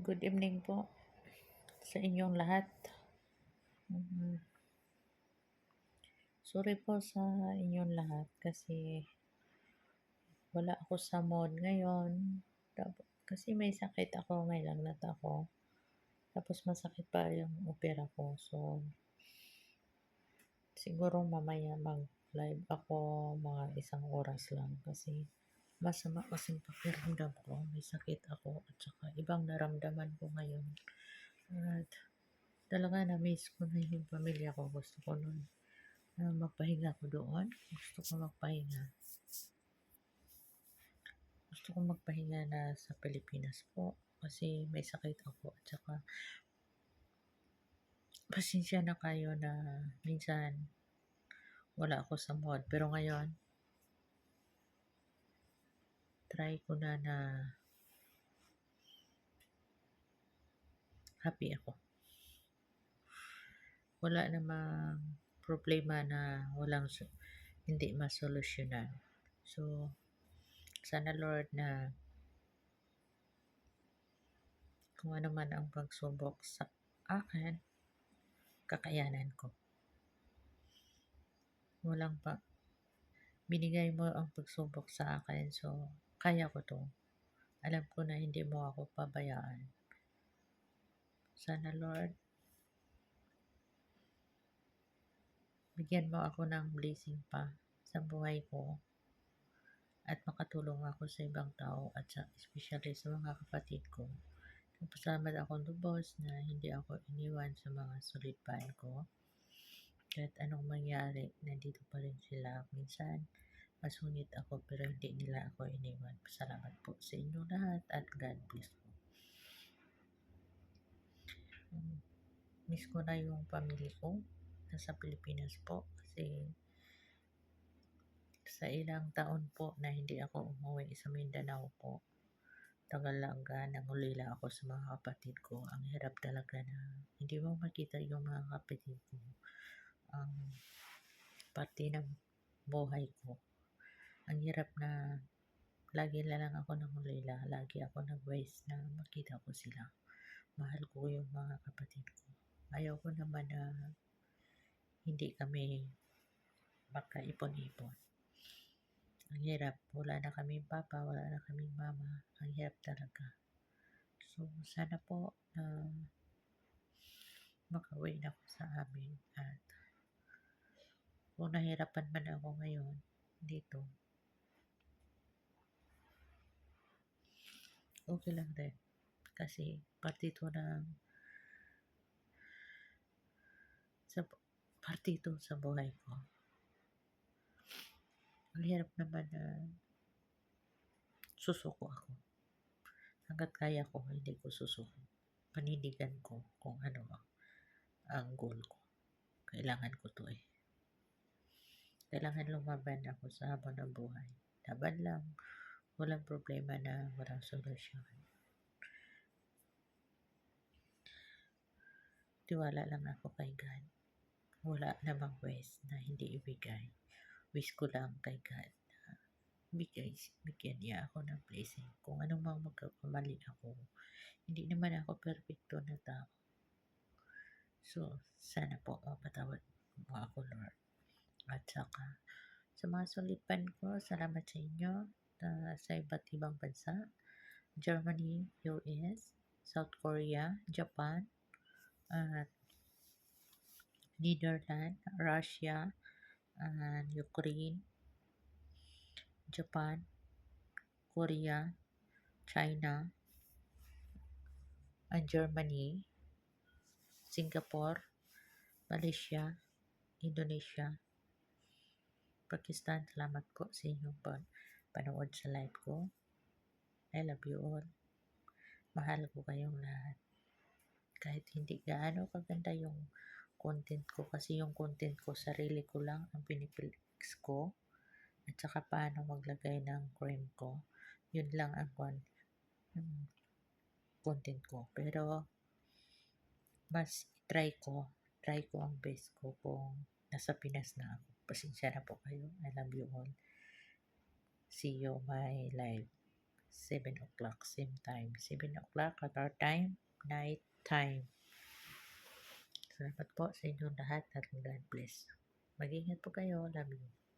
Good evening po sa inyong lahat. Mm, Sorry po sa inyong lahat kasi wala ako sa mood ngayon. Kasi may sakit ako, may lagnat ako. Tapos masakit pa yung opera ko. So, siguro mamaya mag-live ako mga 1 oras lang kasi masama kasing pakiramdam ko. May sakit ako at saka ibang naramdaman ko ngayon. At talaga na-miss ko na yung pamilya ko. Gusto ko nun magpahinga ko doon. Gusto ko magpahinga. Gusto ko magpahinga na sa Pilipinas po kasi may sakit ako at saka pasensya na kayo na minsan wala ako sa mood. Pero ngayon, try ko na happy ako. Wala namang problema na hindi masolusyonan. So, sana Lord na kung ano man ang pagsubok sa akin, kakayanan ko. Walang pa binigay mo ang pagsubok sa akin, so kaya ko to. Alam ko na hindi mo ako pabayaan. Sana Lord, bigyan mo ako ng blessing pa sa buhay ko at makatulong ako sa ibang tao at especially sa mga kapatid ko. Nagpasalamat akong lubos na hindi ako iniwan sa mga sulitpan ko. Kahit anong mangyari, nandito pa rin sila. Minsan, masungit ako pero hindi nila ako iniwan. Pasalamat po sa inyo lahat at God bless po. Miss ko na yung pamilya ko nasa Pilipinas po kasi sa ilang taon po na hindi ako umuwi sa Mindanao po. Tagalaga, nangulila ako sa mga kapatid ko. Ang hirap talaga na hindi mo makita yung mga kapatid ko. Ang parte ng buhay ko. Ang hirap na lagi na lang ako nangulila. Lagi ako nag-wise na makita ko sila. Mahal ko yung mga kapatid ko. Ayaw ko naman na hindi kami magkaipon-ipon. Ang hirap. Wala na kaming papa, wala na kaming mama. Ang hirap talaga. So, sana po na makauwi na ako sa amin. At kung nahirapan man ako ngayon dito, okay lang din. Kasi parte ito sa buhay ko. Ang hirap naman na susuko ako. Hanggat kaya ko, hindi ko susuko. Panindigan ko kung ano ang goal ko. Kailangan ko to eh. Kailangan lumaban ako sa habang ng buhay. Laban lang. Walang problema na walang solusyon. Tiwala lang ako kay God. Wala namang ways na hindi ibigay. Wish ko lang kay God na bigyan niya ako ng blessing. Kung anong mga magkakamali ako, hindi naman ako perfecto na tao. So, sana po mapatawad mo ako, Lord. At saka, sa mga sulipan ko, salamat sa inyo sa iba't ibang bansa. Germany, US, South Korea, Japan, at Netherlands, Russia, and Ukraine, Japan, Korea, China, and Germany, Singapore, Malaysia, Indonesia, Pakistan. Salamat po sa inyong panood sa live ko. I love you all. Mahal ko kayong lahat. Kahit hindi gaano kaganda yung content ko kasi yung content ko sarili ko lang ang piniplex ko at saka paano maglagay ng cream ko. Yun lang ang content ko. Pero mas try ko ang best ko kung nasa Pinas na ako. Pasensya na po kayo. I love you all. See you my live. 7 o'clock, same time. 7 o'clock at our time, night time. Salamat po sa inyong lahat at God bless. Mag-ingat po kayo. Love you.